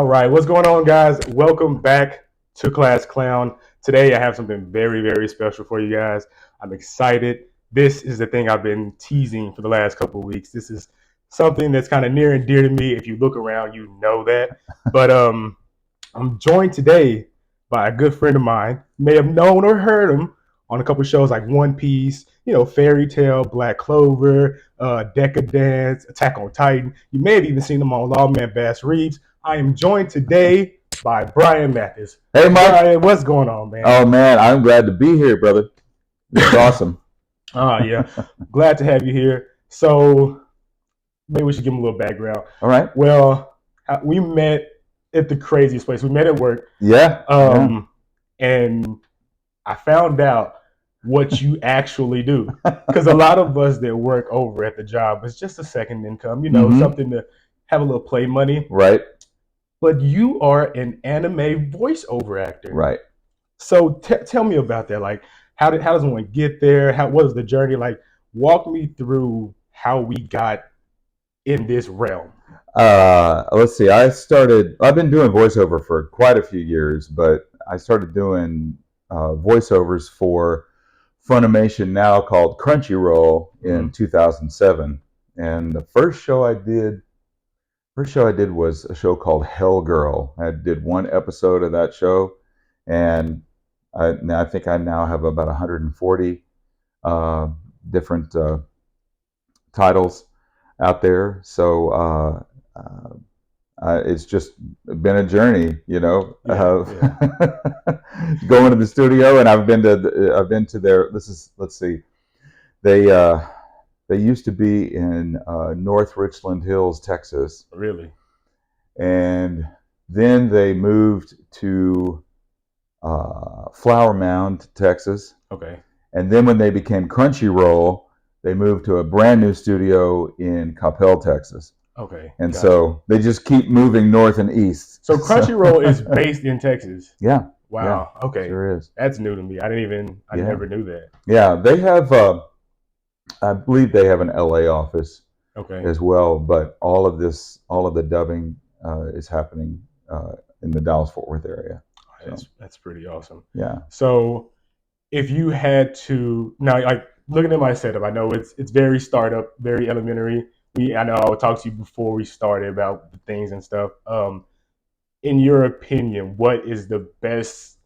All right, what's going on, guys? Welcome back to Class Clown. Today, I have something very, very special for you guys. I'm excited. This is the thing I've been teasing for the last couple of weeks. This is something that's kind of near and dear to me. If you look around, you know that. But I'm joined today by a good friend of mine. You may have known or heard him on a couple of shows like One Piece, Fairy Tale, Black Clover, Decadence, Attack on Titan. You may have even seen him on Lawman Bass Reeves. I am joined today by Brian Mathis. Hey, Mike. Brian, what's going on, man? Oh, man, I'm glad to be here, brother. It's awesome. Yeah. Glad to have you here. So maybe we should give him a little background. All right. Well, we met at the craziest place. We met at work. Yeah. And I found out what you actually do. Because a lot of us that work over at the job, it's just a second income, something to have a little play money. Right. But you are an anime voiceover actor. Right. So tell me about that. Like, how does one get there? What is the journey like? Walk me through how we got in this realm. Let's see. I've been doing voiceover for quite a few years, but I started doing voiceovers for Funimation, now called Crunchyroll, in 2007. And the first show I did was a show called Hell Girl. I did one episode of that show, and I think I now have about 140 different titles out there. So it's just been a journey, going to the studio, and I've been to their. Let's see, they used to be in North Richland Hills, Texas. Really? And then they moved to Flower Mound, Texas. Okay. And then when they became Crunchyroll, they moved to a brand new studio in Coppell, Texas. Okay. And so they just keep moving north and east. So Crunchyroll is based in Texas. Yeah. Wow. Yeah, okay. Sure is. That's new to me. I never knew that. Yeah, they have. I believe they have an LA office. Okay. As well, but all of the dubbing is happening in the Dallas-Fort Worth area. That's pretty awesome. Yeah. So if you had to now, like looking at my setup, I know it's very startup, very elementary. I know I would talk to you before we started about the things and stuff. In your opinion, what is the best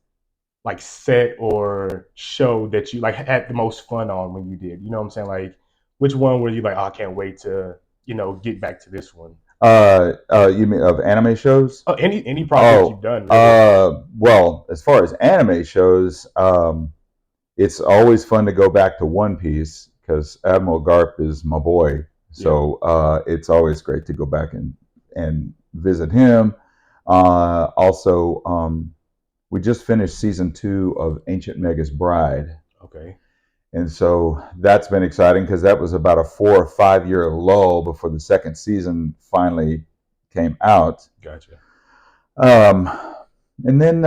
like set or show that you like had the most fun on when you did? You know what I'm saying? Like, which one were you like, oh, I can't wait to get back to this one? You mean of anime shows? Oh, any projects you've done? Really? Well, as far as anime shows, it's always fun to go back to One Piece because Admiral Garp is my boy. So it's always great to go back and visit him. Also, we just finished season 2 of Ancient Mega's Bride. Okay. And so that's been exciting because that was about a 4 or 5 year lull before the second season finally came out. Gotcha. And then,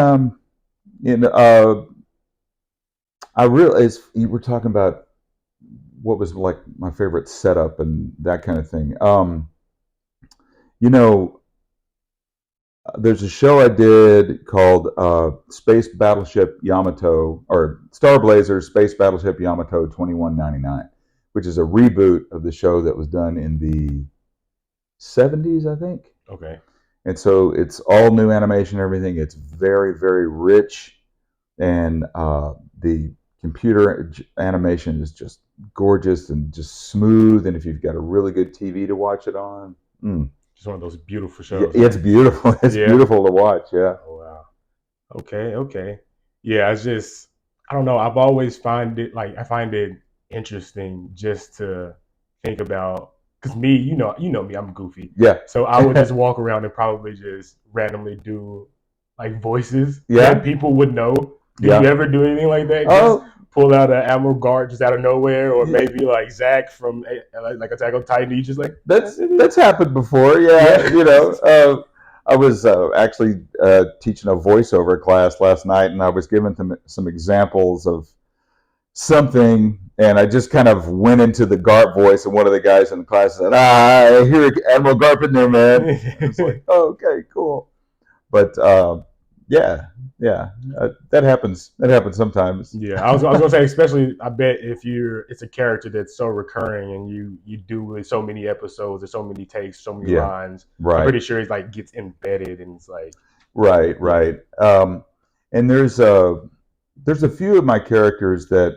I realized you were talking about what was like my favorite setup and that kind of thing. There's a show I did called Space Battleship Yamato, or Star Blazer Space Battleship Yamato 2199, which is a reboot of the show that was done in the 70s, I think. Okay. And so it's all new animation, everything. It's very, very rich, and the computer animation is just gorgeous and just smooth. And if you've got a really good TV to watch it on, Just one of those beautiful shows. Yeah, it's beautiful. It's beautiful to watch. Yeah. Oh, wow. Okay. Yeah, I don't know. I've always I find it interesting just to think about, because me, you know me, I'm goofy. Yeah. So I would just walk around and probably just randomly do like voices Yeah. that people would know. Did Yeah. you ever do anything like that? Oh. Just pull out an Admiral Guard just out of nowhere, or maybe like Zach from like Attack on Titan. You just like that's happened before. Yeah. I was actually teaching a voiceover class last night, and I was given some examples of something, and I just kind of went into the Garp voice, and one of the guys in the class said, I hear Admiral Garp in there, man. It's like, oh, okay, cool. But yeah, yeah, that happens. That happens sometimes. Yeah, I was gonna say, especially I bet if it's a character that's so recurring and you do it so many episodes or so many takes, so many Yeah, lines, I'm right, pretty sure it's like gets embedded and it's like right, yeah, right. And there's a few of my characters that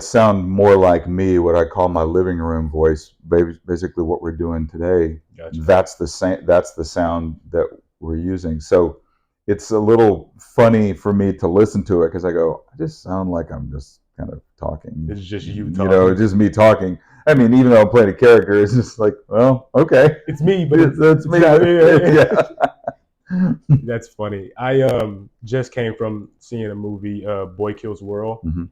sound more like me, what I call my living room voice. Basically, what we're doing today. gotcha. That's the same. That's the sound that we're using. So it's a little funny for me to listen to it because I go, I just sound like I'm just kind of talking. It's just you You know, talking. just me talking. I mean, even though I'm playing a character, it's just like, well, okay, It's me, but it's that's it's me. not. But Yeah. yeah. That's funny. I just came from seeing a movie, Boy Kills World, Mhm.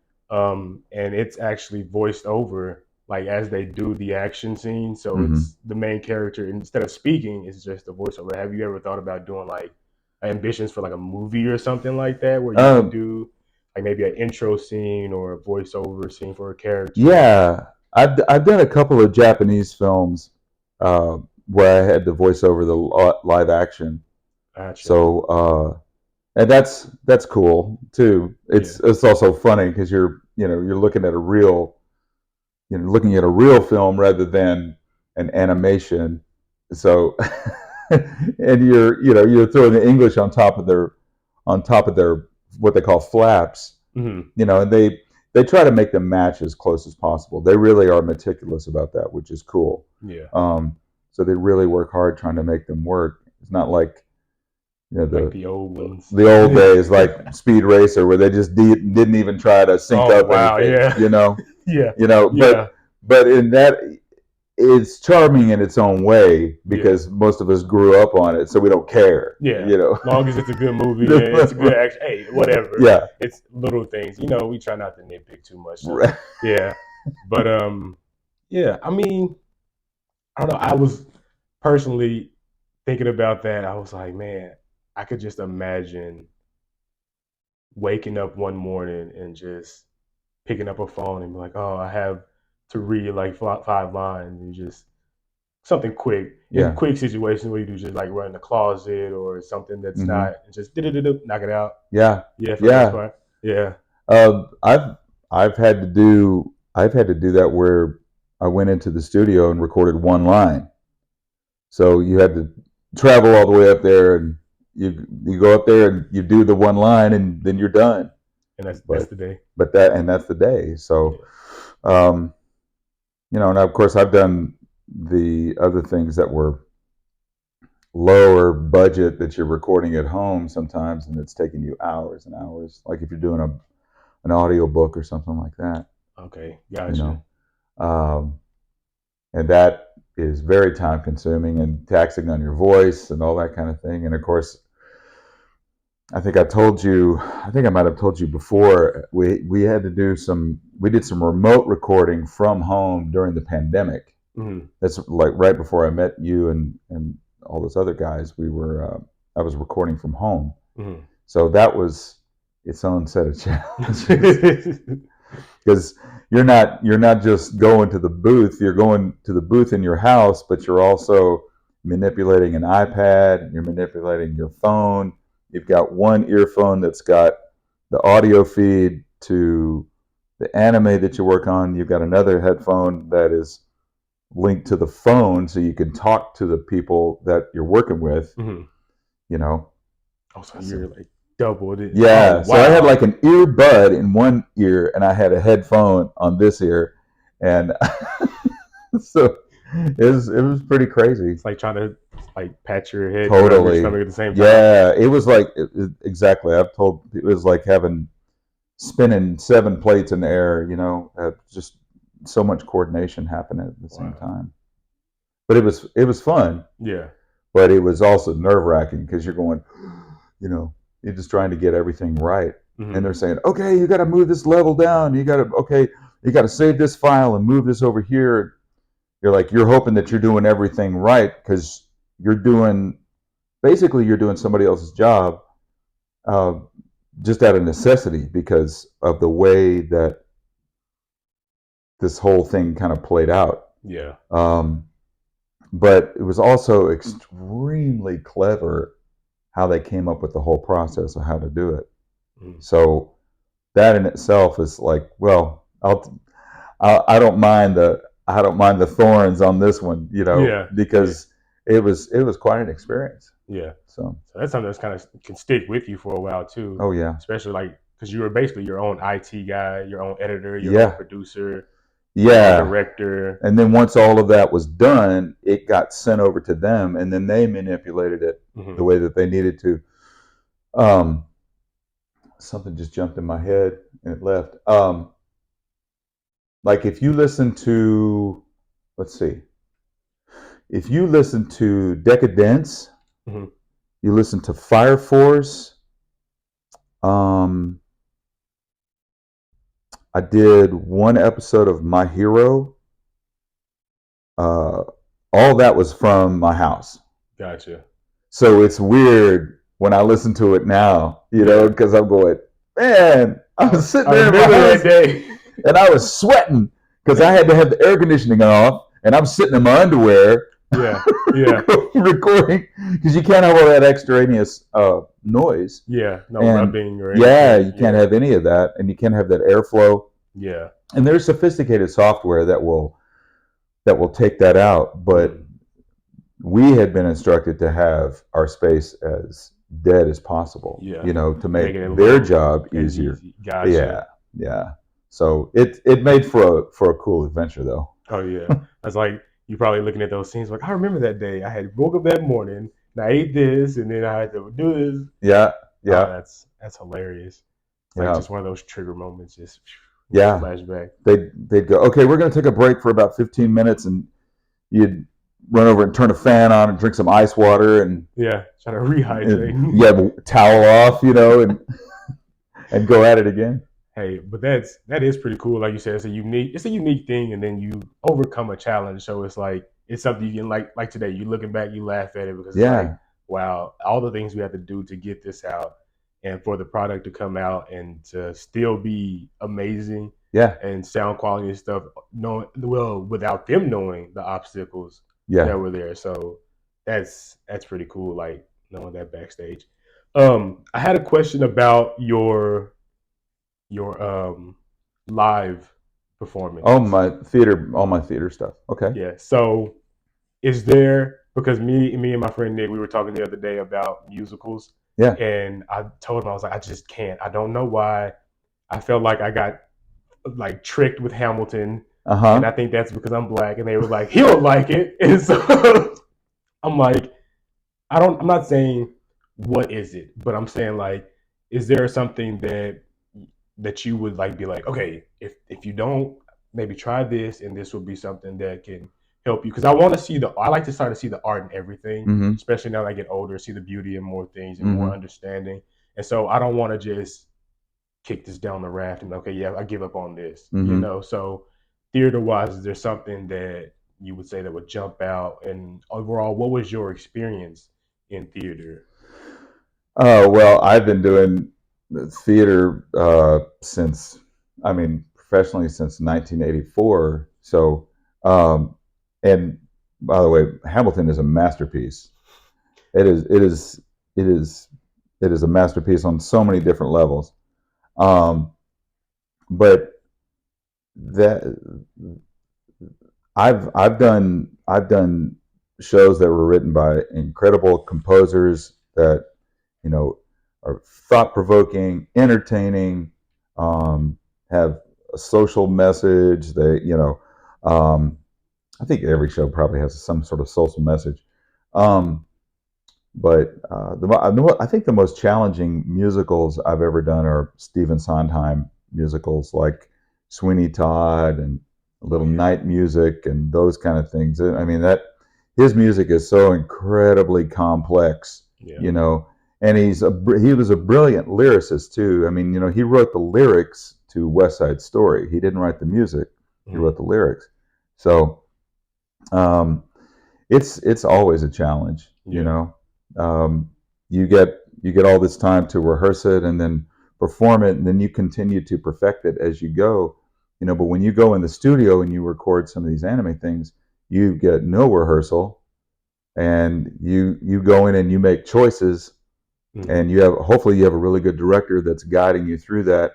and it's actually voiced over like as they do the action scene. So Mhm. it's the main character instead of speaking, it's just a voiceover. Have you ever thought about doing like ambitions for like a movie or something like that, where you could Um, do like maybe an intro scene or a voiceover scene for a character? Yeah, I've done a couple of Japanese films uh, where I had to voice over the live action. Gotcha. So and that's cool too. Yeah. It's also funny because you're looking at a real looking at a real film rather than an animation. So and you're throwing the English on top of their what they call flaps, Hmm. and they try to make them match as close as possible. They really are meticulous about that, which is cool. Yeah. Um, so they really work hard trying to make them work. It's not like Like the the old ones. the old days, like Speed Racer, where they just didn't even try to sync Oh up wow. anything. Yeah. Yeah. But Yeah. in that it's charming in its own way Yeah. because most of us grew up on it, so we don't care. Yeah, long as it's a good movie, yeah, it's a good Right. action. Hey, whatever. Yeah. It's little things. We try not to nitpick too much. So yeah, but yeah. I mean, I don't know. I was personally thinking about that. I was like, man, I could just imagine waking up one morning and just picking up a phone and be like, oh, I have to read like five lines and just something quick in Yeah. quick situations where you do just like run in the closet or something that's Hmm. not just knock it out. Yeah. Yeah, for the most Yeah. part. Yeah. Uh, I've I've had to do that where I went into the studio and recorded one line. So you had to travel all the way up there, and you go up there and you do the one line, and then you're done. And that's But the day. that's the day. So Yeah. um, and of course I've done the other things that were lower budget that you're recording at home sometimes, and it's taking you hours and hours. Like if you're doing an audio book or something like that, Okay. you Gotcha. know. Um, and that is very time consuming and taxing on your voice and all that kind of thing. And of course, I think I might have told you before, we had to we did some remote recording from home during the pandemic. Hmm. That's like right before I met you and all those other guys. I was recording from home. Hmm. So that was its own set of challenges because you're not just going to the booth. You're going to the booth in your house, but you're also manipulating an iPad. You're manipulating your phone. You've got one earphone that's got the audio feed to the anime that you work on. You've got another headphone that is linked to the phone, so you can talk to the people that you're working with. Hmm. You know, Oh, so so you're like doubled it. Oh yeah, so I had wow. like an earbud in one ear and I had a headphone on this ear, and so it was pretty crazy. It's like trying to like pat your head around your Totally, stomach at the same time. yeah. It was like exactly. I've told it was like having spinning seven plates in the air. Just so much coordination happening at the same Wow. time. But it was fun, Yeah. but it was also nerve wracking because you're going, you know, you're just trying to get everything right. And Hmm. they're saying, okay, you got to move this level down. You got to save this file and move this over here. You're hoping that you're doing everything right because you're doing somebody else's job uh, just out of necessity because of the way that this whole thing kind of played out. Yeah. Um, but it was also extremely clever how they came up with the whole process of how to do it. So that in itself is like, well, I don't mind the thorns on this one, Yeah. because it was quite an experience. Yeah. So So that's something that's kind of can stick with you for a while too, oh yeah, especially like because you were basically your own IT guy, your own editor, your own yeah, producer, your own yeah. director. And then once all of that was done, it got sent over to them, and then they manipulated it the Mm-hmm. way that they needed to. Um, Something just jumped in my head and it left. Like if you listen to, let's see, if you listen to Decadence, Mm-hmm. you listen to Fire Force. Um, I did one episode of My Hero. Uh, all that was from my house. Gotcha. So it's weird when I listen to it now, Yeah. because I'm going, man, I was sitting I there in my remember house that day. and I was sweating because I had to have the air conditioning off, and I'm sitting in my underwear Yeah. Yeah. recording because you can't have all that extraneous noise. Yeah. No And rubbing or yeah, anything. you can't have any of that, and you can't have that airflow. Yeah. And there's sophisticated software that will take that out, but we had been instructed to have our space as dead as possible, Yeah. to make Making it their look job as easier. easy. Gotcha. Yeah, yeah. So it made for a cool adventure though. Oh yeah. That's like you probably looking at those scenes like I remember that day. I had woke up that morning and I ate this and then I had to do this. Yeah, Oh, yeah, that's hilarious. It's like yeah, just one of those trigger moments, just yeah. flashback. They'd go, okay, we're going to take a break for about 15 minutes, and you'd run over and turn a fan on and drink some ice water and, Yeah, trying to rehydrate. you have a towel off, and go at it again. Hey, but that is pretty cool. Like you said, it's a unique thing, and then you overcome a challenge. So it's like it's something you can like today. You looking back, you laugh at it because it's like, Yeah, wow, all the things we have to do to get this out, and for the product to come out and to still be amazing yeah, and sound quality and stuff. Knowing well without them knowing the obstacles that yeah. were there. So that's pretty cool. Like knowing that backstage. I had a question about your live performances. All my theater stuff. Okay. Yeah. So is there because me and my friend Nick, we were talking the other day about musicals, Yeah. and I told him I was like, I just can't. I don't know why. I felt like I got like tricked with Hamilton, Uh and I huh. think that's because I'm black. And they were like, he'll like it, and so I'm like, I'm not saying what is it, but I'm saying like, is there something that you would like be like, okay, if you don't, maybe try this, and this will be something that can help you. Because I like to start to see the art in everything, Mm-hmm. especially now that I get older, see the beauty in more things and more Mm-hmm. understanding. And so I don't want to just kick this down the raft and okay, yeah, I give up on this. Mm-hmm. So theater wise, is there something that you would say that would jump out? And overall, what was your experience in theater? Oh well, I've been doing theater since, I mean, professionally since 1984. So, um, and by the way, Hamilton is a masterpiece. It is. It is. It is. It is a masterpiece on so many different levels. Um, but that I've done shows that were written by incredible composers that you know are thought provoking, entertaining, have a social message. Um, I think every show probably has some sort of social message. Um, but I think the most challenging musicals I've ever done are Stephen Sondheim musicals like Sweeney Todd and Oh Little yeah, Night Music and those kind of things. I mean, that his music is so incredibly complex, yeah, you know, and he was a brilliant lyricist too. I mean, he wrote the lyrics to West Side Story. He didn't write the music; he mm-hmm. wrote the lyrics. So um, it's always a challenge, Yeah, um, you get all this time to rehearse it and then perform it, and then you continue to perfect it as you go. But when you go in the studio and you record some of these anime things, you get no rehearsal. and you go in and you make choices, and hopefully you have a really good director that's guiding you through that,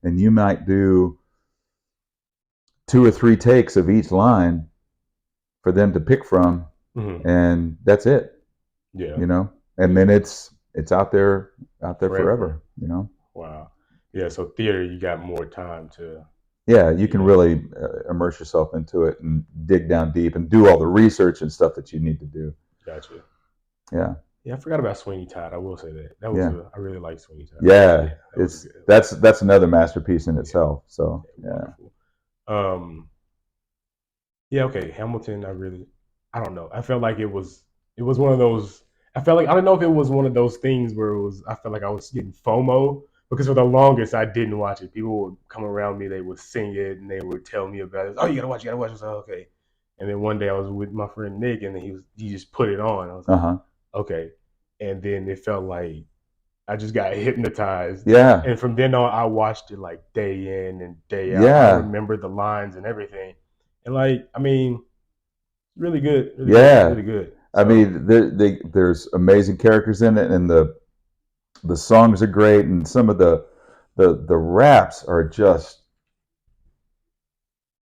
and you might do 2 or 3 takes of each line for them to pick from, and that's it. Yeah. And then it's out there forever. Wow. Yeah. So theater, you got more time to. Yeah, you can really immerse yourself into it and dig down deep and do all the research and stuff that you need to do. Gotcha. Yeah. Yeah, I forgot about Sweeney Todd. I will say that. That was I really like Sweeney Todd. Yeah, that's another masterpiece in itself. So wonderful. Yeah. Okay. Hamilton. I don't know. I felt like it was one of those. I felt like I don't know if it was one of those things where I felt like I was getting FOMO because for the longest I didn't watch it. People would come around me, they would sing it, and they would tell me about it. Oh, you gotta watch it. I was like, okay. And then one day I was with my friend Nick, and he just put it on. I was like, okay. And then it felt like I just got hypnotized. Yeah. And from then on, I watched it like day in and day out. Yeah. I remember the lines and everything. And really good. Really good. So, I mean, there's amazing characters in it, and the songs are great, and some of the raps are just,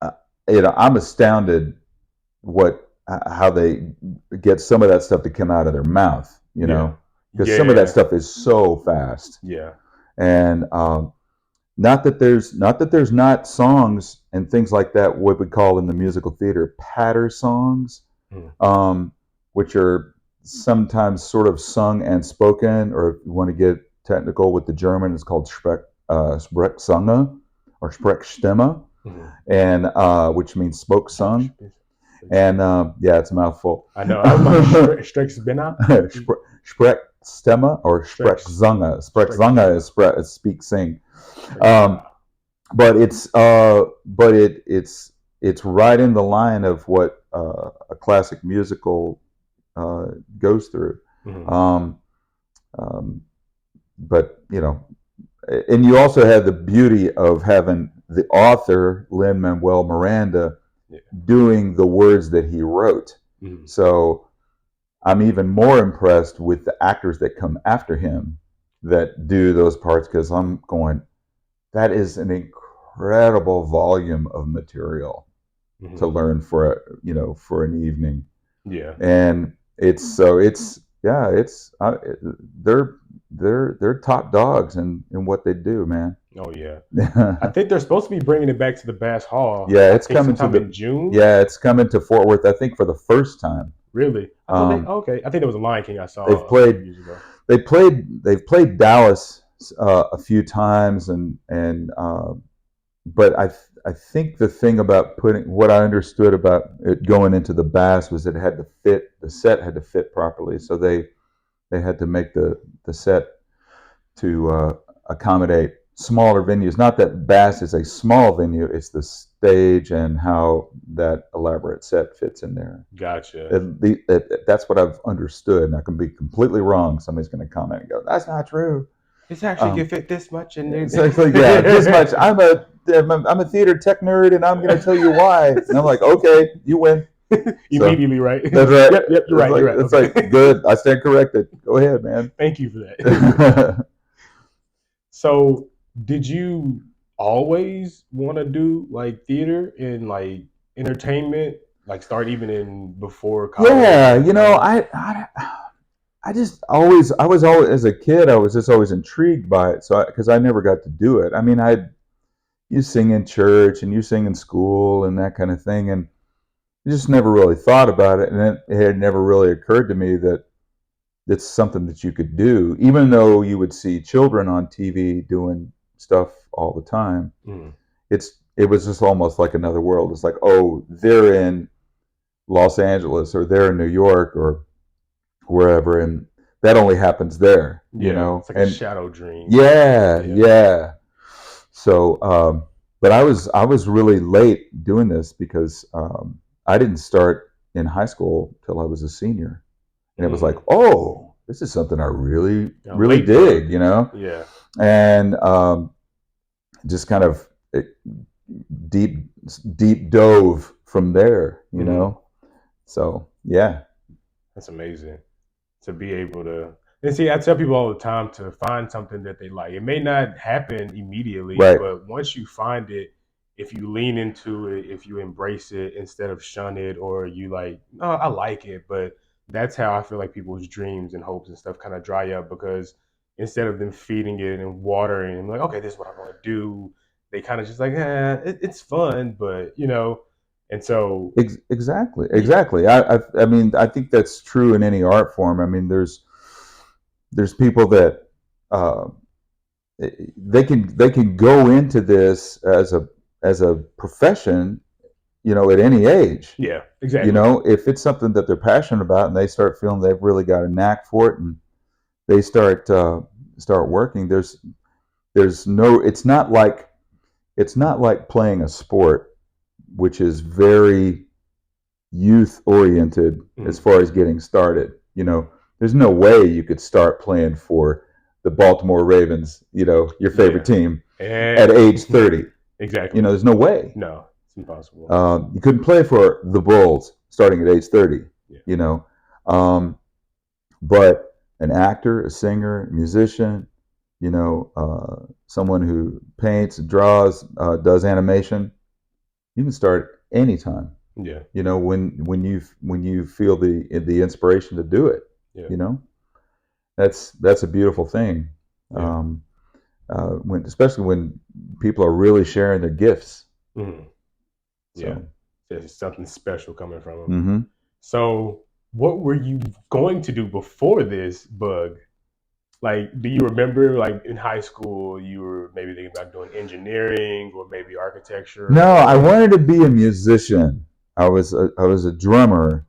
I'm astounded how they get some of that stuff to come out of their mouth, because some of that stuff is so fast. Yeah. And not that there's not songs and things like that, what we call in the musical theater patter songs, which are sometimes sort of sung and spoken, or if you want to get technical with the German, it's called Sprechzunge or Sprechstimme, and which means spoke sung. And it's a mouthful. I know. I'm like Sprechstimme. Sprechstimme or Sprechzunge. Sprechzunge is speak sing. But it's right in the line of what a classic musical goes through. But and you also have the beauty of having the author Lin-Manuel Miranda doing the words that he wrote. So I'm even more impressed with the actors that come after him that do those parts, because I'm going, that is an incredible volume of material to learn for an evening. Yeah. And they're top dogs in what they do, man. Oh yeah. I think they're supposed to be bringing it back to the Bass Hall. Yeah, it's coming in June. Yeah, it's coming to Fort Worth, I think, for the first time. Really? Okay. I think there was a Lion King I saw. They've played Dallas a few times, but I think the thing about what I understood about it going into the Bass was it had to fit, the set had to fit properly, so they had to make the set to accommodate smaller venues. Not that Bass is a small venue, it's the stage and how that elaborate set fits in there. Gotcha. That's what I've understood, and I can be completely wrong. Somebody's going to comment and go, "That's not true. It's actually can fit this much in there." This much. I'm a theater tech nerd, and I'm going to tell you why. And I'm like, okay, you win. Immediately, right? That's right. Yep, you're right. You're right. It's like, good. I stand corrected. Go ahead, man. Thank you for that. So, did you always want to do like theater and like entertainment, like start even in before college? Yeah, I was always, as a kid, I was just always intrigued by it. So, because I never got to do it. I mean, you sing in church and you sing in school and that kind of thing, and I just never really thought about it, and it had never really occurred to me that it's something that you could do, even though you would see children on TV doing stuff all the time. It was just almost like another world. It's like, oh, they're in Los Angeles or they're in New York or wherever, and that only happens there. It's like a shadow dream. Yeah. So, but I was really late doing this because I didn't start in high school till I was a senior. And it was like, oh, this is something I really dig, Yeah. And just kind of deep dove from there, So, yeah. That's amazing to be able to. And see, I tell people all the time to find something that they like. It may not happen immediately, Right. but once you find it, if you lean into it, if you embrace it instead of shun it, or you like, no, I like it, but that's how I feel like people's dreams and hopes and stuff kind of dry up because instead of them feeding it and watering and like, okay, this is what I'm going to do, they kind of just like, it's fun, but and so Exactly, yeah, exactly. I mean, I think that's true in any art form. I mean, there's people that uh, they can go into this as a profession, at any age. yeah, exactly, If it's something that they're passionate about and they start feeling they've really got a knack for it, and they start working, there's no it's not like playing a sport, which is very youth oriented as far as getting started. There's no way you could start playing for the Baltimore Ravens, your yeah, favorite team, at and age 30. exactly. There's no way. No, it's impossible. You couldn't play for the Bulls starting at age 30. Yeah, You know, um, but an actor, a singer, a musician, someone who paints, draws, does animation, you can start anytime. yeah, When you feel the inspiration to do it. yeah, You know, that's a beautiful thing. yeah, Um, especially when people are really sharing their gifts. mhm, yeah. So, There's something special coming from them. hmm So, what were you going to do before this bug? Like, do you remember, like in high school, you were maybe thinking about doing engineering or maybe architecture? no, I wanted to be a musician. I was a drummer,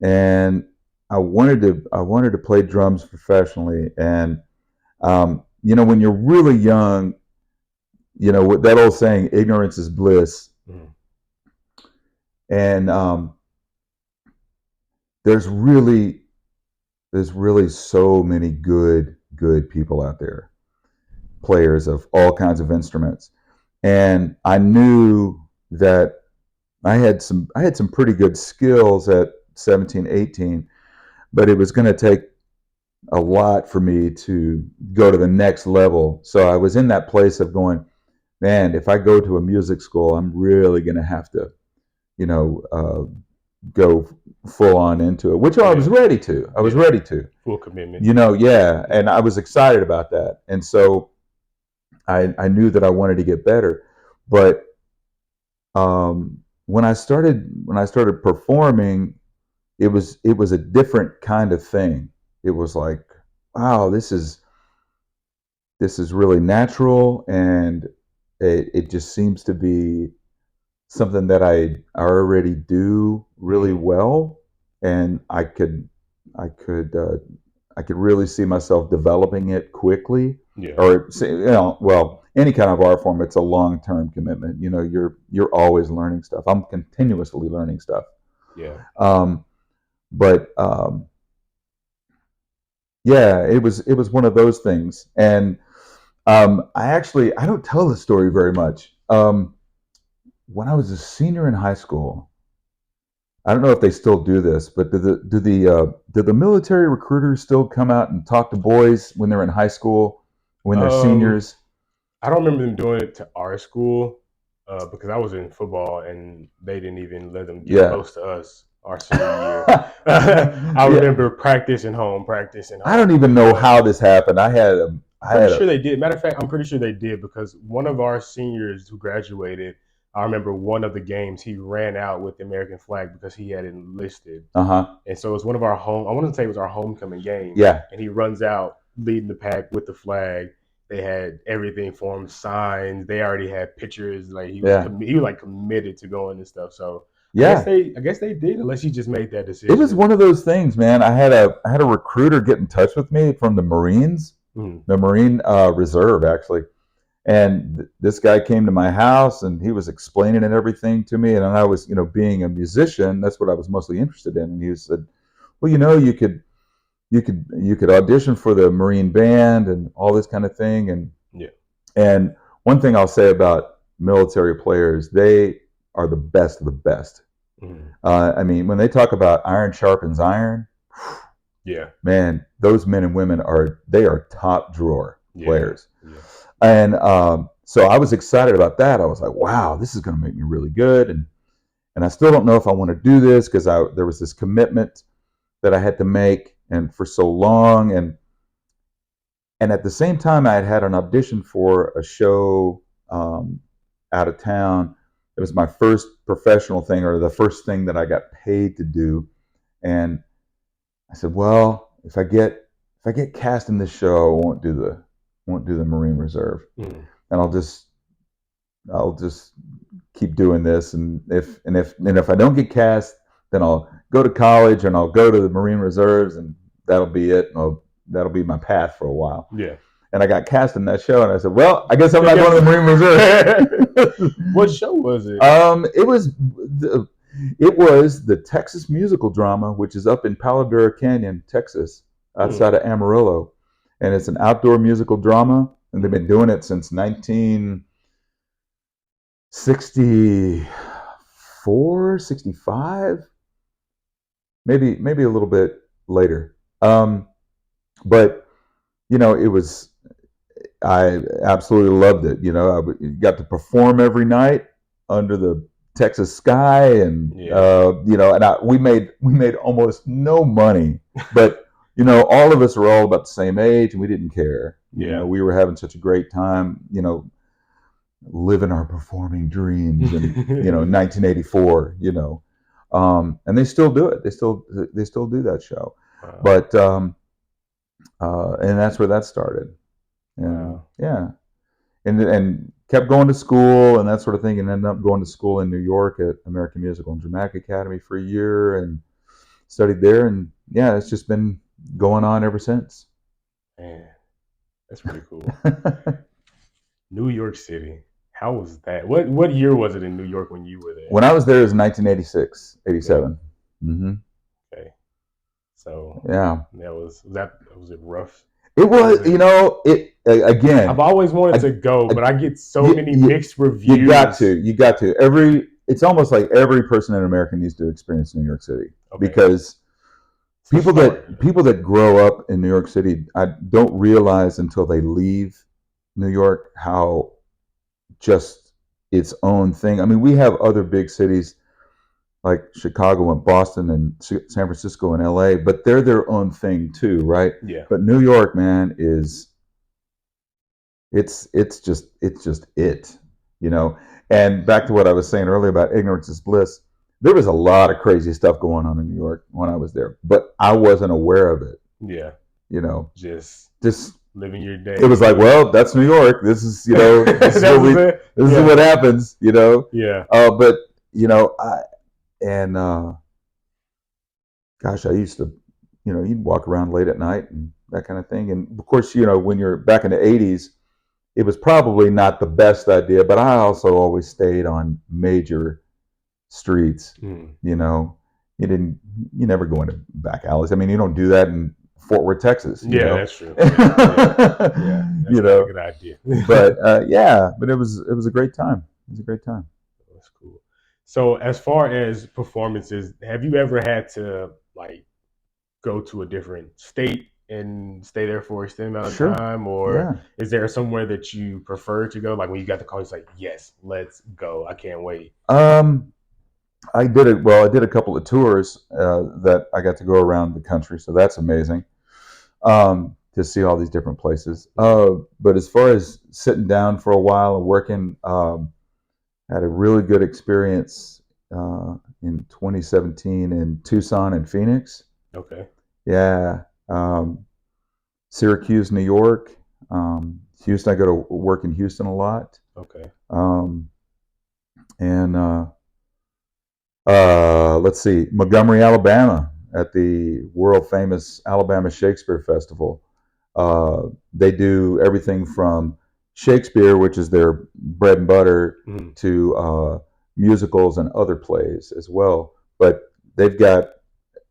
and I wanted to play drums professionally. And when you're really young, what that old saying, ignorance is bliss. Mhm. And there's really there's really so many good people out there, players of all kinds of instruments. And I knew that I had some pretty good skills at 17, 18, but it was going to take a lot for me to go to the next level. So I was in that place of going, man, if I go to a music school, I'm really going to have to, you know, uh, go full on into it, which I was Yeah, ready to. I was yeah, ready to, full commitment. yeah, and I was excited about that. And so I knew that I wanted to get better. But when I started performing, it was a different kind of thing. It was like, wow, this is really natural, and it just seems to be something that I already do really Hmm. well, and I could really see myself developing it quickly. Yeah, Or well, any kind of art form, it's a long-term commitment. You're always learning stuff. I'm continuously learning stuff. yeah. Um, but yeah, it was one of those things. And I don't tell the story very much. When I was a senior in high school, I don't know if they still do this, but do the military recruiters still come out and talk to boys when they're in high school, when they're Um, seniors? I don't remember them doing it to our school because I was in football and they didn't even let them get Yeah. close to us our senior year. I Yeah. remember practice and I don't home. even know how this happened. I had a I'm I pretty had a sure they did. Matter of fact, I'm pretty sure they did because one of our seniors who graduated, I remember one of the games he ran out with the American flag because he had enlisted. uh-huh. And so it was one of our home. I want to say it was our homecoming game, Yeah. and he runs out leading the pack with the flag. They had everything for him, signs. They already had pictures. Like Yeah. he was like committed to going and stuff. So Yeah. I guess they did, unless he just made that It was decision. one of those things, man. I had a recruiter get in touch with me from the Marines, Mm, the Marine Reserve, actually. And this guy came to my house, and he was explaining and everything to me. And I was, being a musician, that's what I was mostly interested in. And he said, "Well, you could audition for the Marine band and all this kind of thing." And yeah. and one thing I'll say about military players, they are the best of the best. Mm, I mean, when they talk about iron sharpens iron, Yeah. Man, those men and women are top drawer players. Yeah. And so I was excited about that. I was like, wow, this is going to make me really good. And I still don't know if I want to do this because there was this commitment that I had to make, and for so long. And at the same time, I had an audition for a show out of town. It was my first professional thing, or the first thing that I got paid to do. And I said, well, if I get cast in this show, I won't do the Marine Reserve, and I'll just keep doing this. And if I don't get cast, then I'll go to college and I'll go to the Marine Reserves, and that'll be it. And that'll be my path for a while. Yeah. And I got cast in that show, and I said, well, I guess I'm not going to the Marine Reserve. What show was it? It was the Texas musical drama, which is up in Palo Duro Canyon, Texas, outside of Amarillo. And it's an outdoor musical drama, and they've been doing it since 1964, 65, maybe a little bit later. But, I absolutely loved it. I got to perform every night under the Texas sky, and we made almost no money, but all of us were all about the same age, and we didn't care. We were having such a great time, living our performing dreams, and 1984, and they still do it. They still do that show. Wow. But and that's where that started. And wow. Yeah, and kept going to school and that sort of thing, and ended up going to school in New York at American Musical and Dramatic Academy for a year, and studied there. And yeah, it's just been going on ever since. Man, that's pretty cool. New York City, how was that? What year was it in New York when you were there? When I was there, it was 1986, 87. Yeah. Mm-hmm. Okay, so yeah, was it rough? It was, again. I've always wanted to go, but I get so many mixed reviews. You got to. It's almost like every person in America needs to experience New York City, because people that grow up in New York City, I don't realize until they leave New York how just its own thing. I mean, we have other big cities like Chicago and Boston and San Francisco and LA, but they're their own thing too, right? Yeah. But New York, man, it's just it, And back to what I was saying earlier about ignorance is bliss. There was a lot of crazy stuff going on in New York when I was there, but I wasn't aware of it. Yeah. Just living your day. It was like, well, that's New York. This is, this is what happens, Yeah. But gosh, I used to, you'd walk around late at night and that kind of thing. And of course, when you're back in the 80s, it was probably not the best idea, but I also always stayed on major streets. You never go into back alleys. I mean, you don't do that in Fort Worth, Texas. That's true. Yeah. That's a good idea. But but it was a great time. It was a great time. That's cool. So as far as performances, have you ever had to go to a different state and stay there for an extended amount of time, or is there somewhere that you prefer to go? Like when you got the call, it's like, yes, let's go. I can't wait. I did it. Well, I did a couple of tours that I got to go around the country, so that's amazing to see all these different places. But as far as sitting down for a while and working, had a really good experience in 2017 in Tucson and Phoenix. Okay. Yeah. Syracuse, New York. Houston, I go to work in Houston a lot. Okay. And let's see, Montgomery, Alabama, at the world famous Alabama Shakespeare Festival. They do everything from Shakespeare, which is their bread and butter, to musicals and other plays as well. But they've got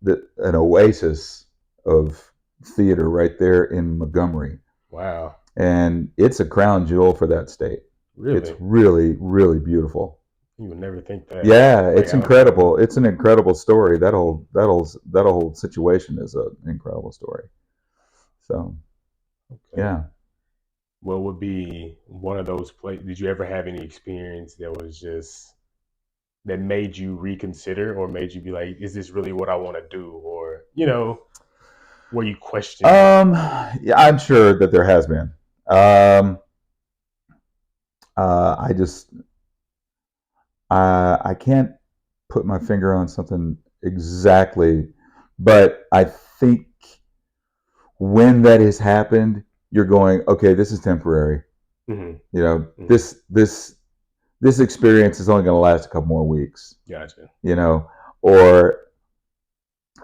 an oasis of theater right there in Montgomery. Wow. And it's a crown jewel for that state. Really? It's really, really beautiful. You would never think that. Yeah, Play it's out. incredible. It's an incredible story. That whole situation is an incredible story. So Okay. yeah. What would be one of those plays? Did you ever have any experience that was just that made you reconsider or made you be like, is this really what I want to do? Or, where you question. Yeah, I'm sure that there has been. Um, I just I can't put my finger on something exactly, but I think when that has happened, you're going, okay, this is temporary. Mhm, You know, mhm. this experience is only going to last a couple more weeks. Gotcha. You know, or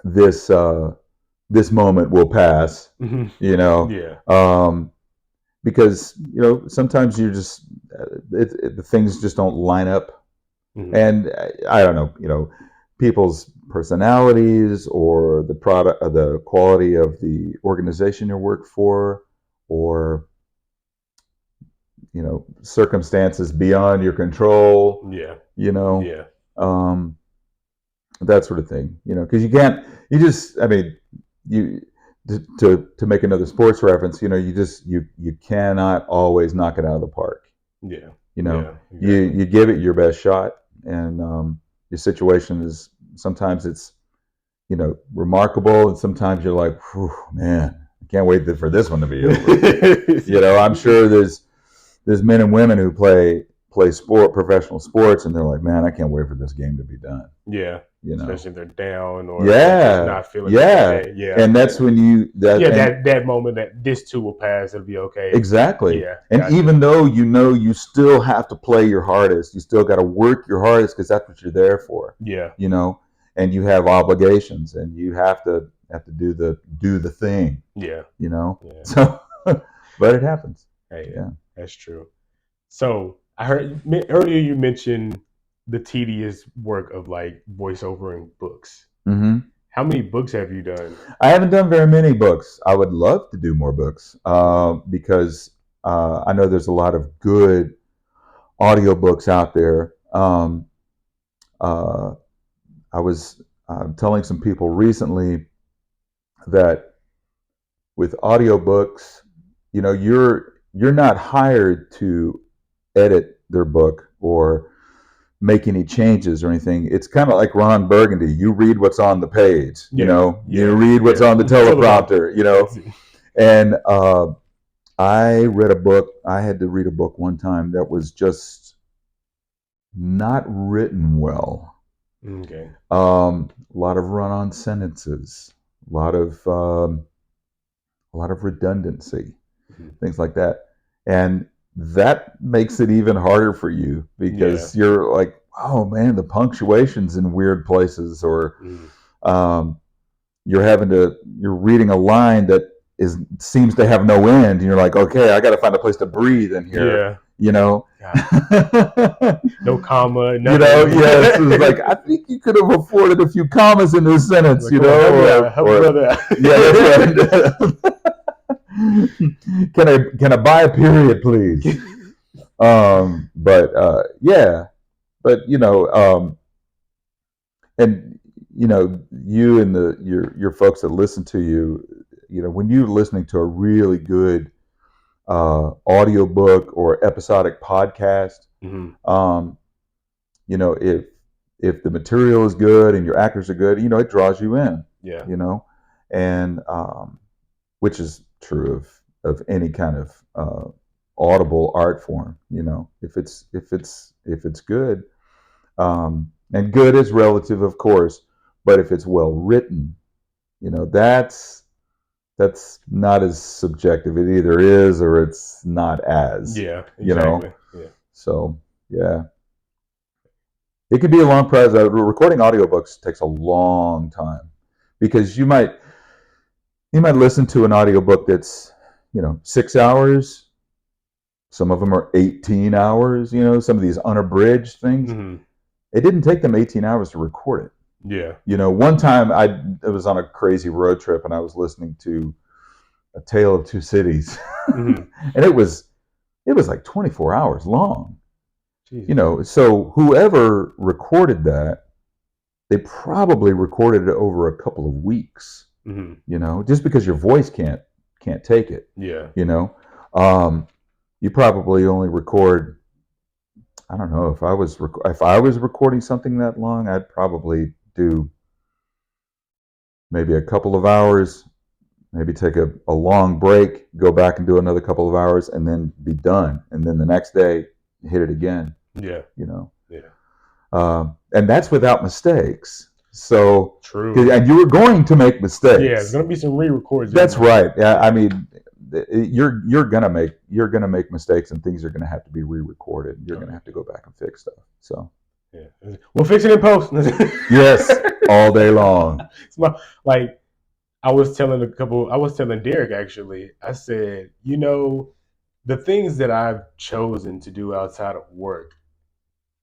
this moment will pass. Mhm. You know, Yeah. because sometimes you just the things just don't line up, Mhm. and I don't know, people's personalities or the product, the quality of the organization you work for, or circumstances beyond your control, Yeah. you know, Yeah. um, that sort of thing, because you can't, I mean, you, to make another sports reference, you cannot always knock it out of the park. Yeah. You know, Yeah. you Exactly. you give it your best shot, and your situation is sometimes it's remarkable, and sometimes you're like, man, I can't wait for this one to be over. I'm sure there's men and women who play professional sports, and they're like, man, I can't wait for this game to be done. Yeah. You know, Especially if they're down or just yeah, not feeling it that yeah, day. Yeah. and that's Yeah. when Yeah. and That moment that this too will pass. It'll be okay. exactly. Yeah. And Gotcha. even though you still have to play your hardest, you still got to work your hardest because that's what you're there for. Yeah. You know, and you have obligations, and you have to do the thing. Yeah. Yeah. So, but it happens. Hey, Yeah. that's true. So I heard earlier you mentioned the tedious work of like voiceover and books. hmm How many books have you done? I haven't done very many books. I would love to do more books because I know there's a lot of good audiobooks out there. Uh, I was telling some people recently that with audiobooks, you're not hired to edit their book or make any changes or anything. It's kind of like Ron Burgundy. You read what's on the page, Yeah, you yeah, read what's yeah. on the Teleprompter. teleprompter, That's it. And I read a book. I had to read a book one time that was just not written well. Okay. A lot of run-on sentences, a lot of redundancy, Mhm. things like that, and that makes it even harder for you Yeah. because you're like, oh man, the punctuation's in weird places, or Mm. um, you're reading a line that seems to have no end, and you're like, okay, I got to find a place to breathe in here, Yeah. you know. God. No comma, Yes, nothing. it was like, I think you could have afforded a few commas in this sentence, Like, come on, help me out, help a or brother out. yeah, that's right. Can I buy a period, please? But yeah, but and you and your folks that listen to you, when you're listening to a really good audiobook or episodic podcast, Mhm. um, if the material is good and your actors are good, it draws you in, Yeah. you know, and which is true of any kind of audible art form. If it's good, and good is relative, of course, but if it's well written, that's not as subjective. It either is or it's not as, Yeah. you know. Exactly. Yeah. So yeah, it could be a long process. Recording audiobooks takes a long time because you might listen to an audiobook that's 6 hours. Some of them are 18 hours. Some of these unabridged things. Mhm. It didn't take them 18 hours to record it. Yeah. One time I was on a crazy road trip and I was listening to A Tale of Two Cities, Mhm. and it was like 24 hours long. Jeez. So whoever recorded that, they probably recorded it over a couple of weeks. Just because your voice can't take it. Yeah. You probably only record. I don't know if I was recording something that long, I'd probably do maybe a couple of hours, maybe take a long break, go back and do another couple of hours, and then be done. And then the next day, hit it again. Yeah. Yeah. And that's without mistakes. So true. And you were going to make mistakes. Yeah, there's gonna be some re-records. That's right. Yeah, I mean, you're gonna make mistakes, and things are gonna have to be re-recorded. You're gonna have to go back and fix stuff. So yeah, we'll fix it in post. Yes, all day long. Like I was telling Derek actually. I said, the things that I've chosen to do outside of work.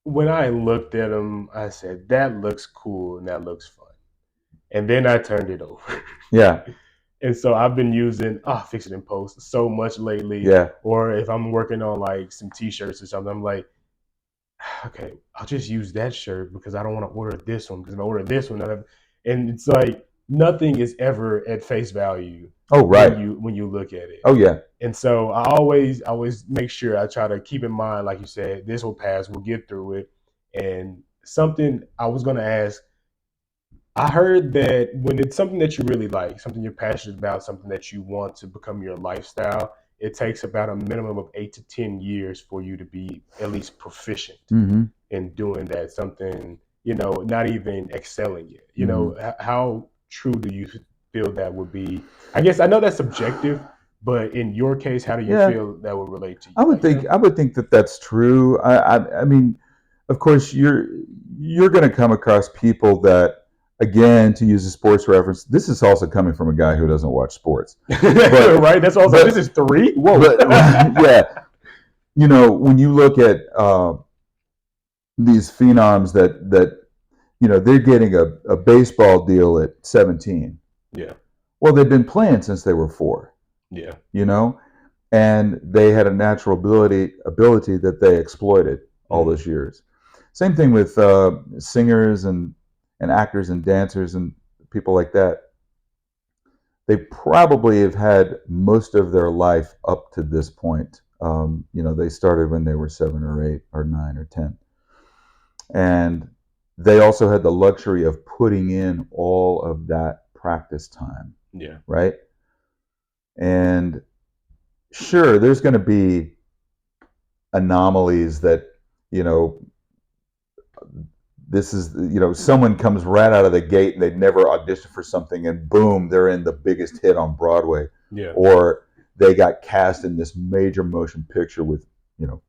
When I looked at them, I said, that looks cool and that looks fun. And then I turned it over. Yeah. And so I've been using fix it in post so much lately. Yeah. Or if I'm working on like some t-shirts or something, I'm like, okay, I'll just use that shirt because I don't want to order this one, because if I order this one, and it's like nothing is ever at face value. Oh, right. When you look at it. Oh, yeah. And so I always make sure I try to keep in mind, like you said, this will pass, we'll get through it. And something I was going to ask, I heard that when it's something that you really like, something you're passionate about, something that you want to become your lifestyle, it takes about a minimum of 8 to 10 years for you to be at least proficient in doing that. Something, not even excelling it. How true do you feel that would be? I guess I know that's subjective, but in your case, how do you feel that would relate to you? I would think that that's true. I mean, of course, you're going to come across people that, again, to use a sports reference, this is also coming from a guy who doesn't watch sports. But, right? That's also, this is 3? Whoa. Yeah. When you look at these phenoms that they're getting a baseball deal at 17. Yeah. Well, they've been playing since they were 4. Yeah. And they had a natural ability that they exploited all those years. Same thing with singers and actors and dancers and people like that. They probably have had most of their life up to this point. They started when they were 7 or 8 or 9 or 10. And they also had the luxury of putting in all of that practice time. Yeah. Right? And sure, there's going to be anomalies that, this is, someone comes right out of the gate and they've never auditioned for something and boom, they're in the biggest hit on Broadway. Yeah. Or they got cast in this major motion picture with,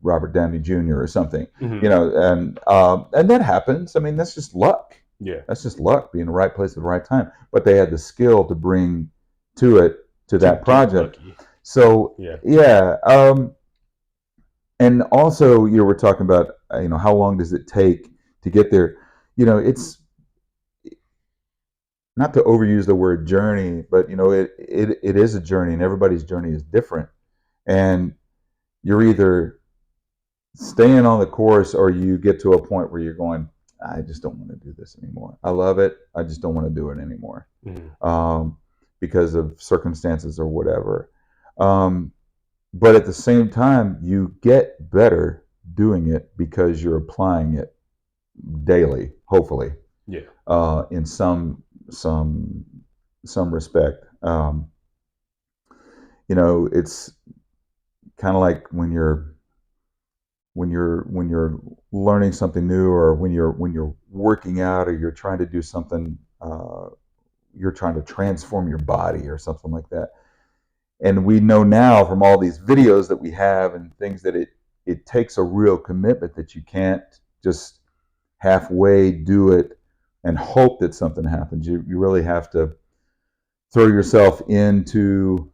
Robert Downey Jr. or something, and that happens. I mean, that's just luck. Yeah. That's just luck, being in the right place at the right time. But they had the skill to bring to that project. So, yeah. And also, we're talking about, how long does it take to get there? It's not to overuse the word journey, but it is a journey, and everybody's journey is different. And you're either staying on the course, or you get to a point where you're going, I just don't want to do this anymore. I love it. I just don't want to do it anymore because of circumstances or whatever. But at the same time, you get better doing it because you're applying it daily, hopefully. Yeah. In some respect. It's kind of like when you're learning something new, or when you're working out, or you're trying to do something, you're trying to transform your body or something like that. And we know now from all these videos that we have and things that it takes a real commitment, that you can't just halfway do it and hope that something happens. You really have to throw yourself into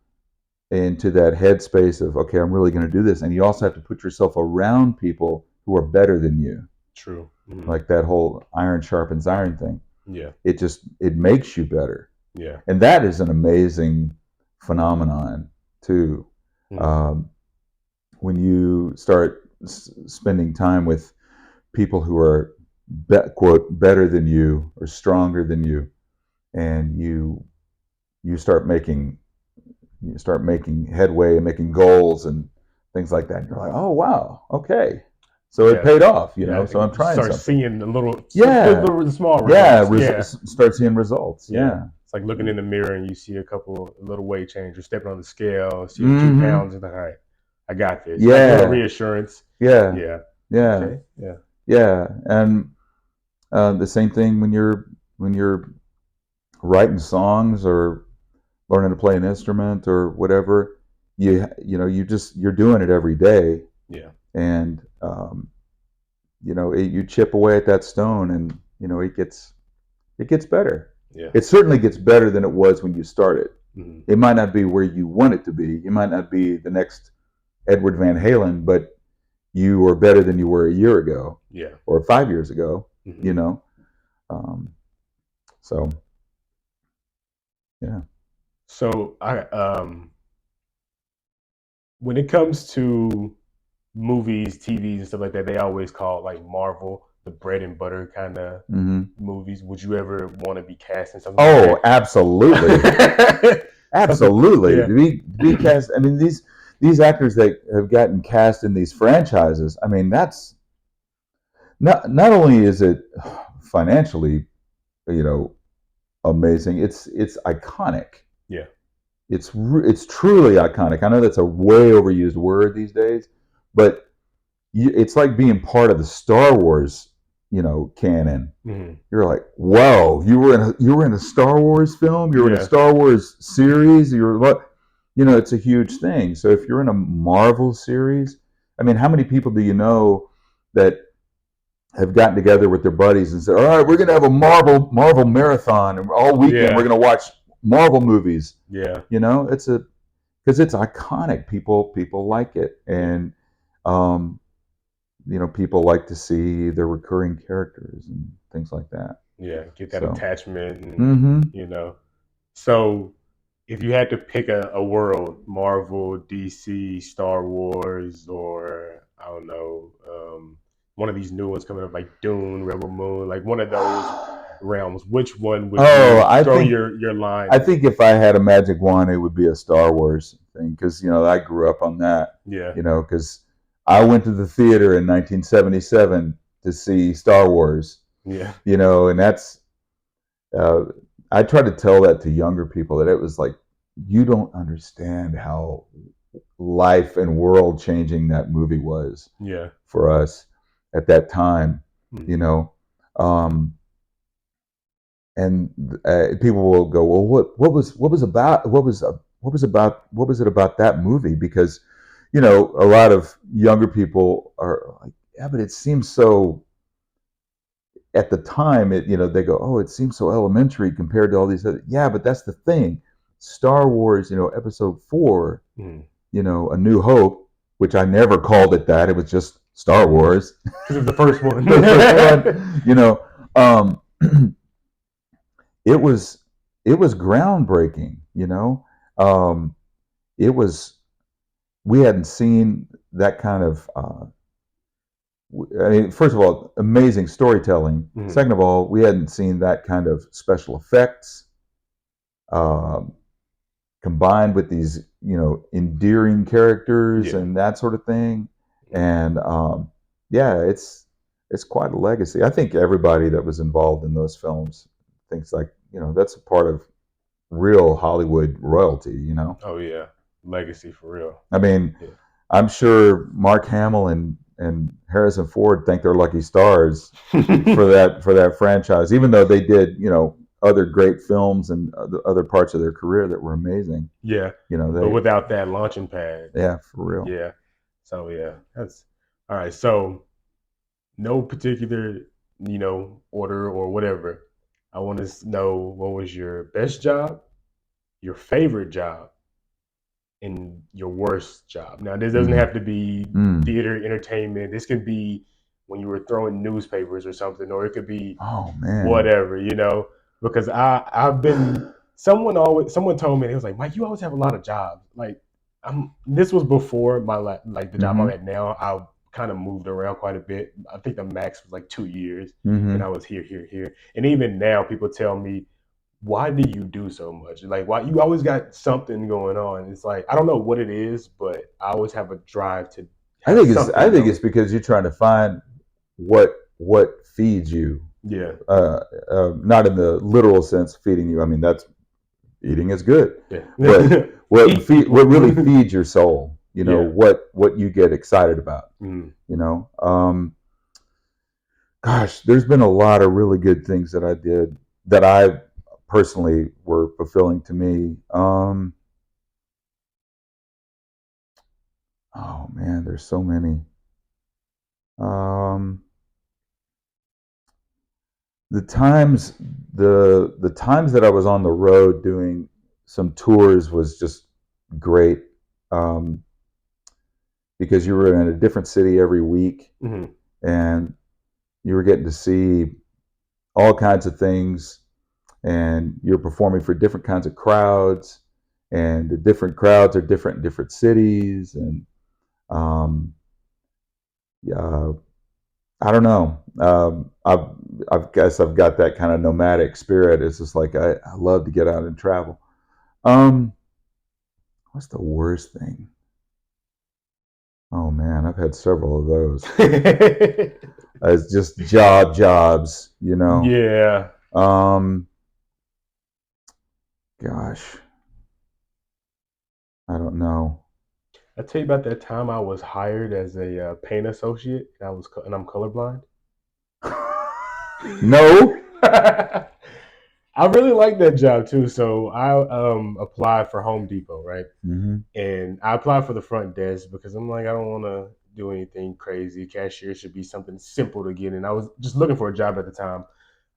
that headspace of, okay, I'm really going to do this. And you also have to put yourself around people who are better than you. True. Like that whole iron sharpens iron thing. Yeah. It makes you better. Yeah. And that is an amazing phenomenon too. When you start spending time with people who are quote better than you or stronger than you, and you start making headway and making goals and things like that. And you're like, oh wow, okay, so it paid off, So I'm trying start something. seeing The small results. Start seeing results. Yeah. It's like looking in the mirror and you see a little weight change, or stepping on the scale, see 2 pounds, and like, all right, I got this. Like a little reassurance. Yeah. Yeah. Yeah. Okay. Yeah. Yeah. And the same thing when you're writing songs or learning to play an instrument or whatever. You're doing it every day. Yeah. And you chip away at that stone, and it gets better. Yeah. It certainly gets better than it was when you started. Mm-hmm. It might not be where you want it to be. You might not be the next Edward Van Halen, but you are better than you were a year ago. Yeah. Or 5 years ago. Mm-hmm. So yeah. So when it comes to movies, TVs, and stuff like that, they always call like Marvel the bread and butter kind of movies. Would you ever want to be cast in something? Oh, absolutely, absolutely. Yeah. To be cast. I mean, these actors that have gotten cast in these franchises. I mean, that's not only is it financially, amazing. It's iconic. Yeah. It's truly iconic. I know that's a way overused word these days, but it's like being part of the Star Wars, canon. Mm-hmm. You're like, whoa, you were in a Star Wars film. You were in a Star Wars series. It's a huge thing. So if you're in a Marvel series, I mean, how many people do you know that have gotten together with their buddies and said, all right, we're going to have a Marvel marathon, and all weekend we're going to watch Marvel movies. Yeah. Because it's iconic. People like it. And, people like to see their recurring characters and things like that. Yeah. Get that attachment. And, So if you had to pick a world, Marvel, DC, Star Wars, or I don't know, one of these new ones coming up like Dune, Rebel Moon, like one of those realms, which one would you throw your line? I think if I had a magic wand, it would be a Star Wars thing, because I grew up on that. Yeah. Because I went to the theater in 1977 to see Star Wars. Yeah. And that's I try to tell that to younger people, that it was like, you don't understand how life and world changing that movie was. Yeah. For us at that time. And people will go, well, what was it about that movie? Because a lot of younger people are like, yeah, but it seems so. At the time, they go, oh, it seems so elementary compared to all these other. Yeah, but that's the thing. Star Wars, Episode 4, A New Hope, which I never called it that. It was just Star Wars. Because it's the first one. It was groundbreaking. We hadn't seen that kind of. I mean, first of all, amazing storytelling. Mm-hmm. Second of all, we hadn't seen that kind of special effects, combined with these, endearing characters and that sort of thing. And it's quite a legacy. I think everybody that was involved in those films thinks like, that's a part of real Hollywood royalty. Oh yeah, legacy for real. I mean, I'm sure Mark Hamill and Harrison Ford think they're lucky stars for that franchise, even though they did, other great films and other parts of their career that were amazing. Yeah. But without that launching pad. Yeah, for real. Yeah. So that's all right. So no particular, order or whatever. I want to know, what was your best job, your favorite job, and your worst job? Now, this doesn't have to be theater, entertainment. This could be when you were throwing newspapers or something, or it could be whatever, because I've been, someone told me, it was like, Mike, you always have a lot of jobs. Like, this was before my, like the job I'm at now. I kind of moved around quite a bit. I think the max was like 2 years, and Mm-hmm. I was here, and even now people tell me, "Why do you do so much? Like, why you always got something going on?" It's like I don't know what it is, but I always have a drive to have I something think it's going. because you're trying to find what feeds you. Yeah, Not in the literal sense feeding you. I mean, that's eating is good, yeah. but Eat what people. really feeds your soul. You know Yeah. what you get excited about. Mm. You know, gosh, there's been a lot of really good things that I did that I personally were fulfilling to me. Oh man, there's so many. Um, the times the times that I was on the road doing some tours was just great, um, because you were in a different city every week, Mm-hmm. and you were getting to see all kinds of things, and you're performing for different kinds of crowds, and the different crowds are different in different cities, and um, yeah, I don't know. I guess I've got that kind of nomadic spirit. It's just like I love to get out and travel. Um, what's the worst thing? Oh man, I've had several of those. It's just jobs, you know. Yeah. Um, gosh, I don't know. I tell you about that time I was hired as a paint associate, and I'm colorblind. No. I really like that job too. So I applied for Home Depot, right? Mm-hmm. And I applied for the front desk because I'm like, I don't want to do anything crazy. Cashier should be something simple to get in. I was just looking for a job at the time.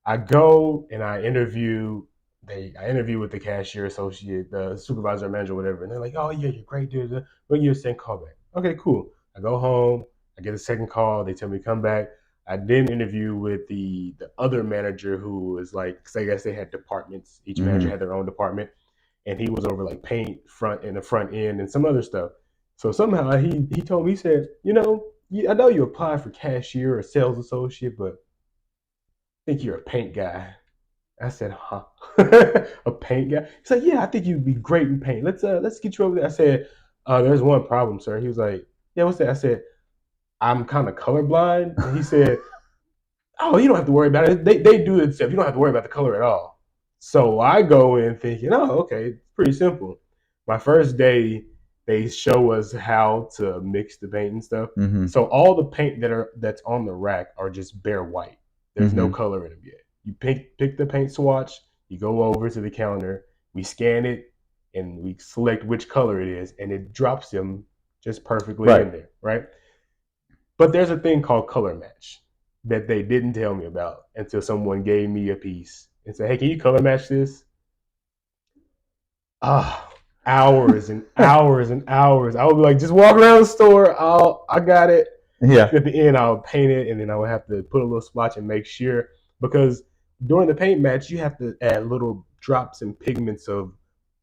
I go and I interview with the cashier associate, the supervisor, manager, whatever, and they're like, "Oh yeah, you're great, dude. When you send call back." Okay, cool. I go home. I get a second call. They tell me come back. I then interview with the other manager who was like, cause I guess they had departments. Each manager Mm-hmm. had their own department, and he was over like paint front and the front end and some other stuff. So somehow he told me, he said, I know you applied for cashier or sales associate, but I think you're a paint guy. I said, huh? A paint guy? He's like, yeah, I think you'd be great in paint. Let's get you over there. I said, there's one problem, sir. He was like, yeah, what's that? I said, I'm kind of colorblind. And he said, oh, you don't have to worry about it. They do it stuff. You don't have to worry about the color at all. So I go in thinking, oh, okay, it's pretty simple. My first day, they show us how to mix the paint and stuff. Mm-hmm. So all the paint that's on the rack are just bare white. There's no Mm-hmm. color in them yet. You pick the paint swatch. You go over to the counter. We scan it, and we select which color it is, and it drops them just perfectly Right. in there, right? But there's a thing called color match that they didn't tell me about until someone gave me a piece and said, "Hey, can you color match this?" Ah, hours and hours and hours. I would be like, just walk around the store. I got it. Yeah. At the end, I'll paint it, and then I would have to put a little swatch and make sure, because during the paint match, you have to add little drops and pigments of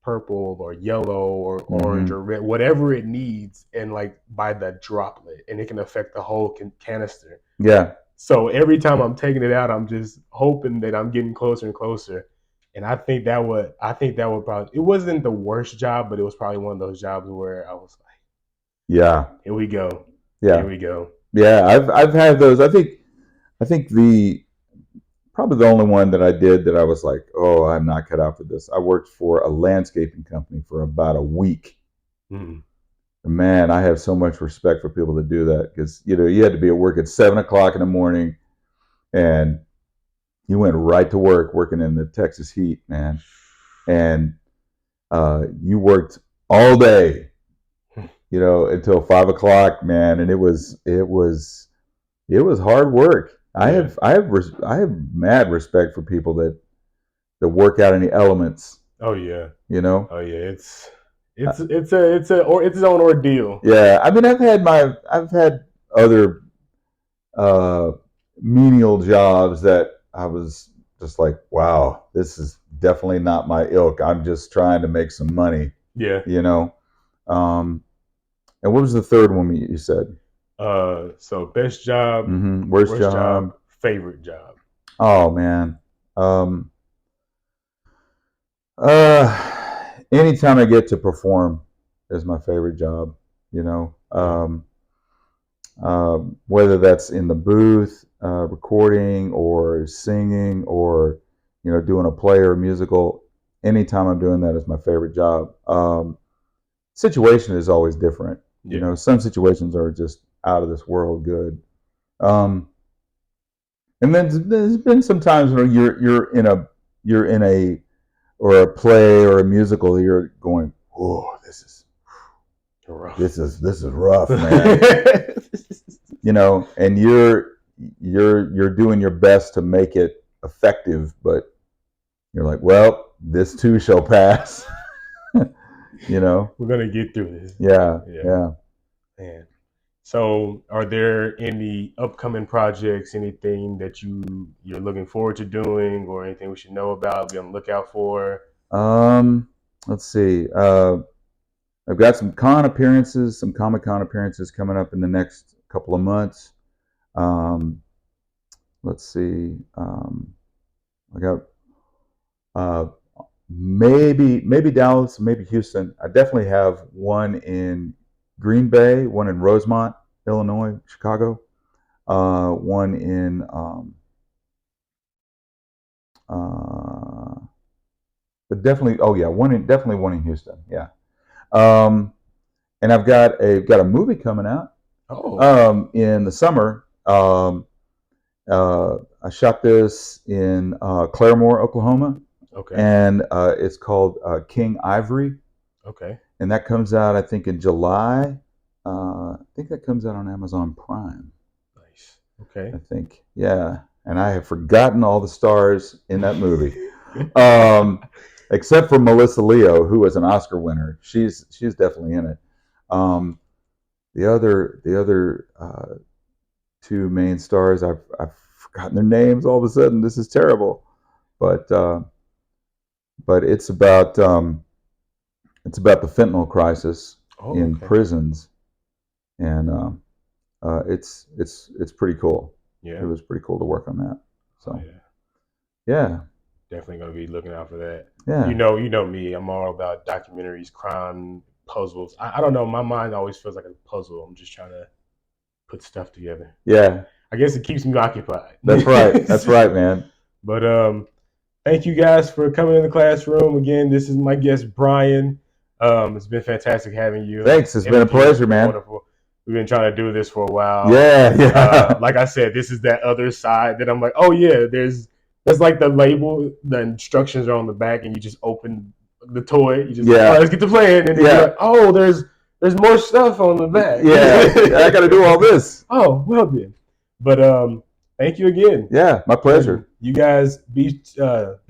purple or yellow or orange Mm-hmm. or red, whatever it needs, and like by the droplet, and it can affect the whole canister. Yeah. So every time I'm taking it out, I'm just hoping that I'm getting closer and closer. And I think that would probably, it wasn't the worst job, but it was probably one of those jobs where I was like, Yeah. here we go. Here Yeah. we go. Yeah. I've had those. I think the probably the only one that I did that I was like, oh, I'm not cut out for this. I worked for a landscaping company for about a week. Mm. And man, I have so much respect for people that do that, because you had to be at work at 7 o'clock in the morning, and you went right to work working in the Texas heat, man, and you worked all day, until 5 o'clock, man, and it was hard work. Yeah. I have mad respect for people that work out in the elements. Oh yeah. You know, Oh yeah. It's its own ordeal. yeah. I mean, I've had other uh, menial jobs that I was just like, wow, this is definitely not my ilk. I'm just trying to make some money, Yeah. you know. Um, and what was the third one you said? So best job, Worst worst job. job, favorite job. Oh man. Anytime I get to perform is my favorite job. You know, Yeah. whether that's in the booth, recording or singing or doing a play or a musical. Anytime I'm doing that is my favorite job. Situation is always different. Yeah. Some situations are just out of this world good. Um, and then there's been some times where you're in a or a play or a musical, you're going, oh, Rough. this is rough, man. And you're doing your best to make it effective, but you're like, well, this too shall pass. We're gonna get through this. Yeah, Yeah. yeah. Man. So, are there any upcoming projects, anything that you're looking forward to doing, or anything we should know about, be on the lookout for? Let's see. I've got some some Comic Con appearances coming up in the next couple of months. Um, let's see. I got uh, maybe Dallas, maybe Houston. I definitely have one in Green Bay, one in Rosemont, Illinois, Chicago, one in but definitely definitely one in Houston. Yeah. Um, and I've got a movie coming out in the summer. I shot this in Claremore, Oklahoma. Okay. And it's called King Ivory. Okay. And that comes out, I think, in July. I think that comes out on Amazon Prime. Nice. Okay. I think, yeah. And I have forgotten all the stars in that movie, except for Melissa Leo, who was an Oscar winner. She's definitely in it. The other two main stars, I've forgotten their names all of a sudden. This is terrible, but it's about the fentanyl crisis in prisons, and it's pretty cool. Yeah. It was pretty cool to work on that. So yeah, definitely gonna be looking out for that. Yeah. You know me. I'm all about documentaries, crime, puzzles. I don't know. My mind always feels like a puzzle. I'm just trying to put stuff together. Yeah. I guess it keeps me occupied. That's right. That's right, man. But thank you guys for coming in the classroom. Again, this is my guest, Brian. It's been fantastic having you. Thanks. It's been a pleasure, man. Wonderful. We've been trying to do this for a while. Yeah. Like I said, this is that other side that I'm like, oh yeah, there's like the label, the instructions are on the back, and you just open the toy. You just let's get to playing, and then you're like, oh, there's more stuff on the back. Yeah, I got to do all this. Oh, well then. But thank you again. Yeah, my pleasure. And you guys be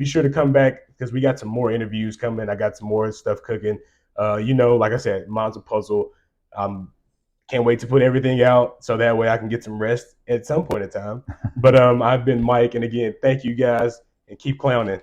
sure to come back because we got some more interviews coming. I got some more stuff cooking. Like I said, mine's a puzzle. Can't wait to put everything out so that way I can get some rest at some point in time. But I've been Mike, and again, thank you guys, and keep clowning.